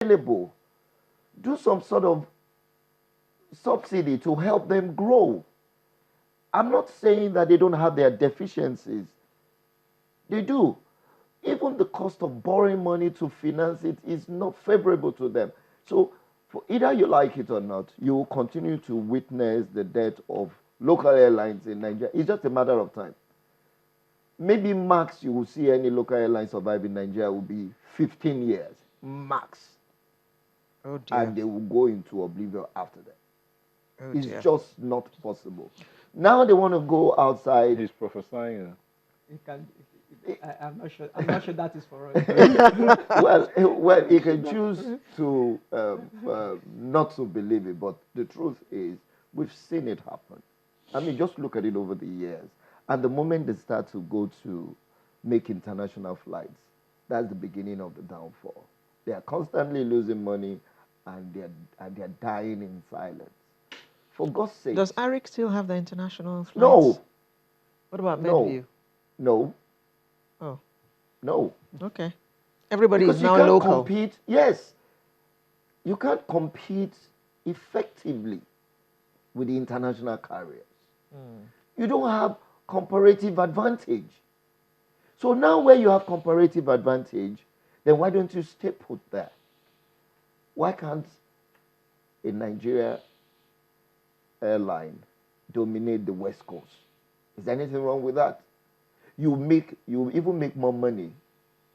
available. Do some sort of subsidy to help them grow. I'm not saying that they don't have their deficiencies. They do. Even the cost of borrowing money to finance it is not favorable to them. So, for either you like it or not, you will continue to witness the death of local airlines in Nigeria. It's just a matter of time. Maybe max you will see any local airline survive in Nigeria will be 15 years, max. Oh dear. And they will go into oblivion after that. Oh It's dear. just not possible. Now they want to go outside. He's prophesying. I'm not sure. I'm not sure that is for us. well, he can choose to not to believe it, but the truth is, we've seen it happen. I mean, just look at it over the years. And the moment they start to go to make international flights, that's the beginning of the downfall. They are constantly losing money, and they're dying in silence. For God's sake. Does Arik still have the international flights? No. What about No. Medview? No. Oh. No. Okay. Everybody Because is you now can't local. compete. Yes. You can't compete effectively with the international carriers. You don't have comparative advantage. So now where you have comparative advantage, then why don't you stay put there? Why can't a Nigeria airline dominate the West Coast? Is there anything wrong with that? You even make more money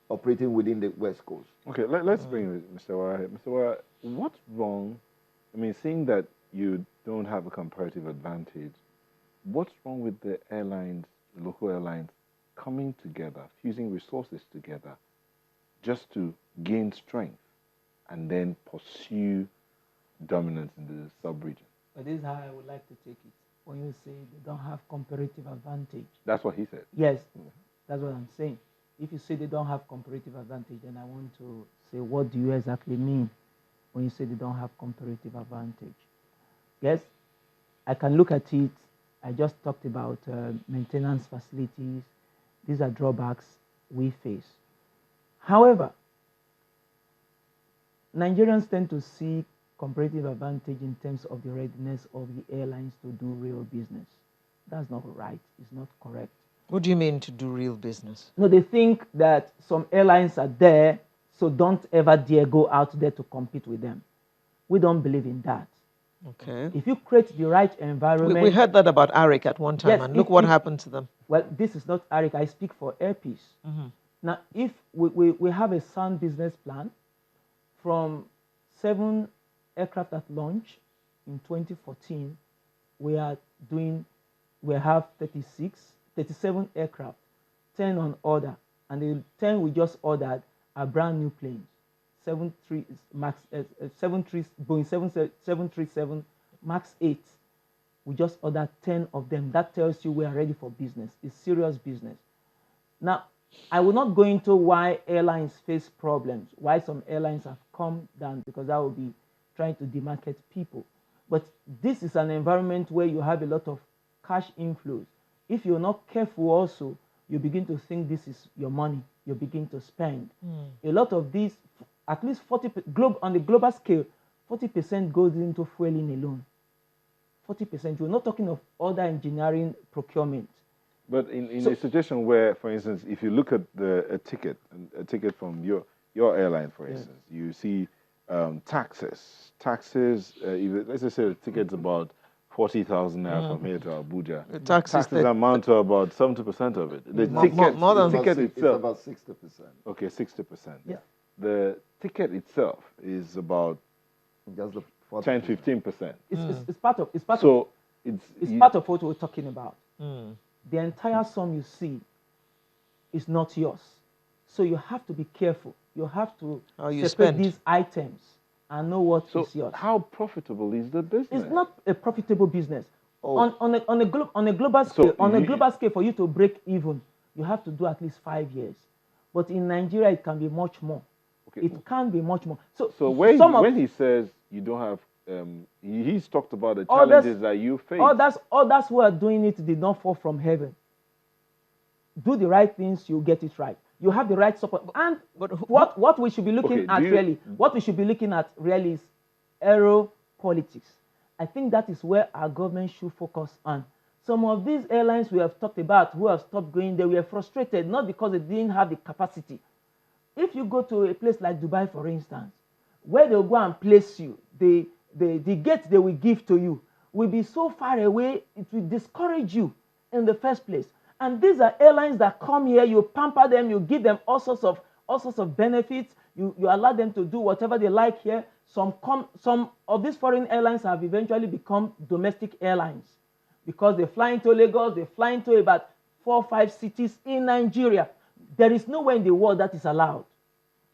operating within the West Coast. Okay, let's bring Mr. Wara here. Mr. Wara, what's wrong? I mean, seeing that you don't have a comparative advantage, what's wrong with the airlines, local airlines, coming together, fusing resources together, just to gain strength and then pursue dominance in the sub-region? But this is how I would like to take it. When you say they don't have comparative advantage. That's what he said. Yes, that's what I'm saying. If you say they don't have comparative advantage, then I want to say, what do you exactly mean when you say they don't have comparative advantage? Yes, I can look at it. I just talked about maintenance facilities. These are drawbacks we face. However, Nigerians tend to see comparative advantage in terms of the readiness of the airlines to do real business. That's not right. It's not correct. What do you mean to do real business? No, they think that some airlines are there, so don't ever dare go out there to compete with them. We don't believe in that. Okay. If you create the right environment... We heard that about Arik at one time, Yes, and look what happened to them. Well, this is not Arik. I speak for Airpeace. Now, if we have a sound business plan from 7 aircraft at launch in 2014, we have 37 aircraft, 10 on order, and the 10 we just ordered are brand new planes, Boeing 737 Max 8. We just ordered 10 of them. That tells you we are ready for business. It's serious business. Now, I will not go into why airlines face problems, why some airlines have come down, because that will be trying to demarket people. But this is an environment where you have a lot of cash inflows. If you're not careful also, you begin to think this is your money. You begin to spend. A lot of these, at least 40%, on the global scale, 40% goes into fueling alone. 40%. We're not talking of other engineering procurement. But in a situation where, for instance, if you look at a ticket from your airline, for instance, you see taxes. Let's just say the ticket's about 40,000 naira from here to Abuja. The taxes amount to about 70% of it. The ticket itself. It's about 60%. Okay, 60%. Yeah. The ticket itself is about Just the 10, 15%. It's part of It's part of what we're talking about. The entire sum you see is not yours. So you have to be careful. You have to separate these items and know what is yours. How profitable is the business? It's not a profitable business. On a global scale, for you to break even, you have to do at least 5 years. But in Nigeria, it can be much more. Okay. It can be much more. So when he says you don't have, he's talked about the challenges that you face. Others who are doing it did not fall from heaven. Do the right things, you'll get it right. you have the right support. And but what we should be looking Okay, at really, what we should be looking at really is aero politics. I think that is where our government should focus on. Some of these airlines we have talked about who have stopped going, they were frustrated, not because they didn't have the capacity. If you go to a place like Dubai, for instance, where they'll go and place you, the gate they will give to you will be so far away, it will discourage you in the first place. And these are airlines that come here, you pamper them, you give them all sorts of benefits, you allow them to do whatever they like here. Some of these foreign airlines have eventually become domestic airlines because they fly into Lagos, they fly into about 4 or 5 cities in Nigeria. There is nowhere in the world that is allowed.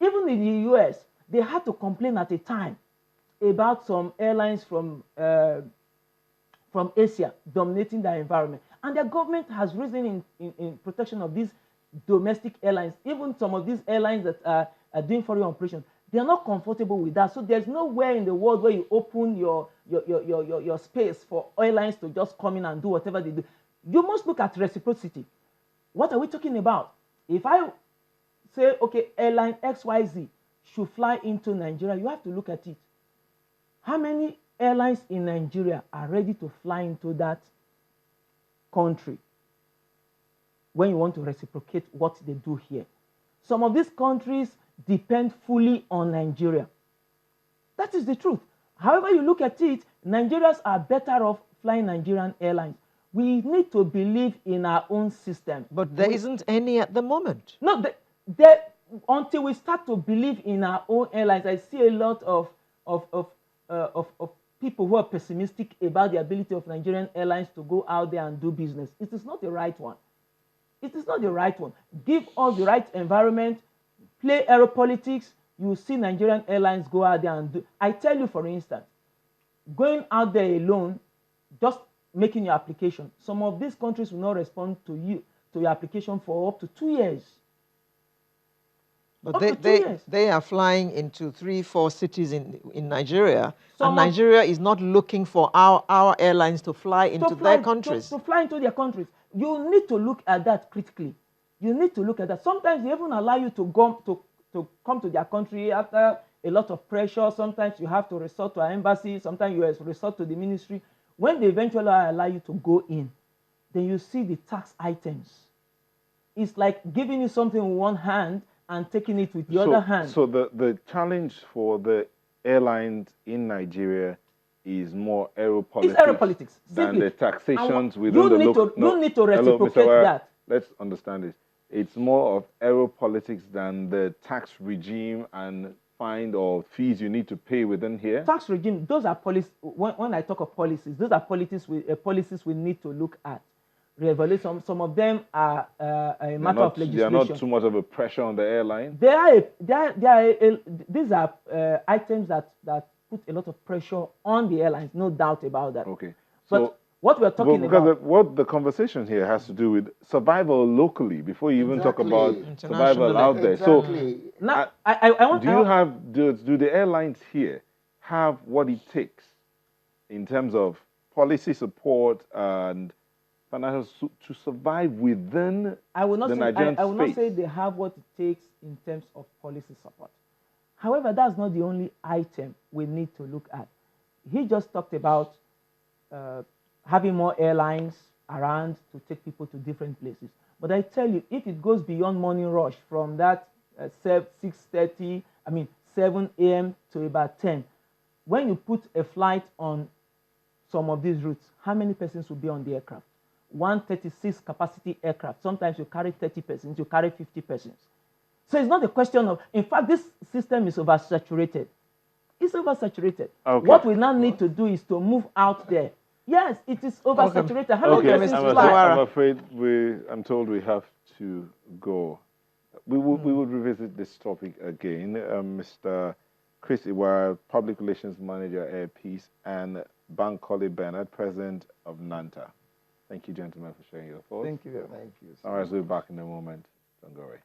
Even in the US, they had to complain at a time about some airlines from Asia dominating their environment. And the government has risen in protection of these domestic airlines. Even some of these airlines that are doing foreign operations, they are not comfortable with that. So there's nowhere in the world where you open your space for airlines to just come in and do whatever they do. You must look at reciprocity. What are we talking about? If I say, okay, airline XYZ should fly into Nigeria, you have to look at it. How many airlines in Nigeria are ready to fly into that country when you want to reciprocate what they do here? Some of these countries depend fully on Nigeria. That is the truth. However you look at it, Nigerians are better off flying Nigerian airlines. We need to believe in our own system. But there isn't any at the moment. No, until we start to believe in our own airlines, I see a lot of people who are pessimistic about the ability of Nigerian airlines to go out there and do business. It is not the right one. It is not the right one. Give us the right environment, play aeropolitics, you see Nigerian airlines go out there and do. I tell you, for instance, going out there alone, just making your application, some of these countries will not respond to your application for up to 2 years. But they are flying into 3, 4 cities in Nigeria, and Nigeria is not looking for our airlines to fly into their countries. To fly into their countries. You need to look at that critically. You need to look at that. Sometimes they even allow you to come to their country after a lot of pressure. Sometimes you have to resort to our embassy. Sometimes you resort to the ministry. When they eventually allow you to go in, then you see the tax items. It's like giving you something with one hand and taking it with the other hand. So the challenge for the airlines in Nigeria is more aeropolitics, than the taxations within the local. You need to reciprocate that. Let's understand this. It's more of aeropolitics than the tax regime and fine or fees you need to pay within here. Tax regime, those are policies. When I talk of policies, those are policies we need to look at. Reevaluate some of them are a matter of legislation. They are not too much of a pressure on the airline. These are items that put a lot of pressure on the airlines, no doubt about that. Okay. But what we're talking about... What the conversation here has to do with survival locally before you even talk about survival out there. Exactly. So, now, do the airlines here have what it takes in terms of policy support and financial to survive within the Nigerian space? I will not say they have what it takes in terms of policy support. However, that's not the only item we need to look at. He just talked about having more airlines around to take people to different places. But I tell you, if it goes beyond morning rush from that 7 a.m. to about 10, when you put a flight on some of these routes, how many persons will be on the aircraft? 136 capacity aircraft. Sometimes you carry 30 persons, you carry 50 persons. So it's not a question of, in fact, this system is oversaturated. It's oversaturated. Okay. What we now need to do is to move out there. Yes, it is oversaturated. How many persons fly? I'm afraid I'm told we have to go. We will revisit this topic again. Mr. Chris Iwara, Public Relations Manager, Air Peace, and Bankole Bernard, President of NANTA. Thank you, gentlemen, for sharing your thoughts. Thank you. Thank you. All right, we'll be back in a moment. Don't go away.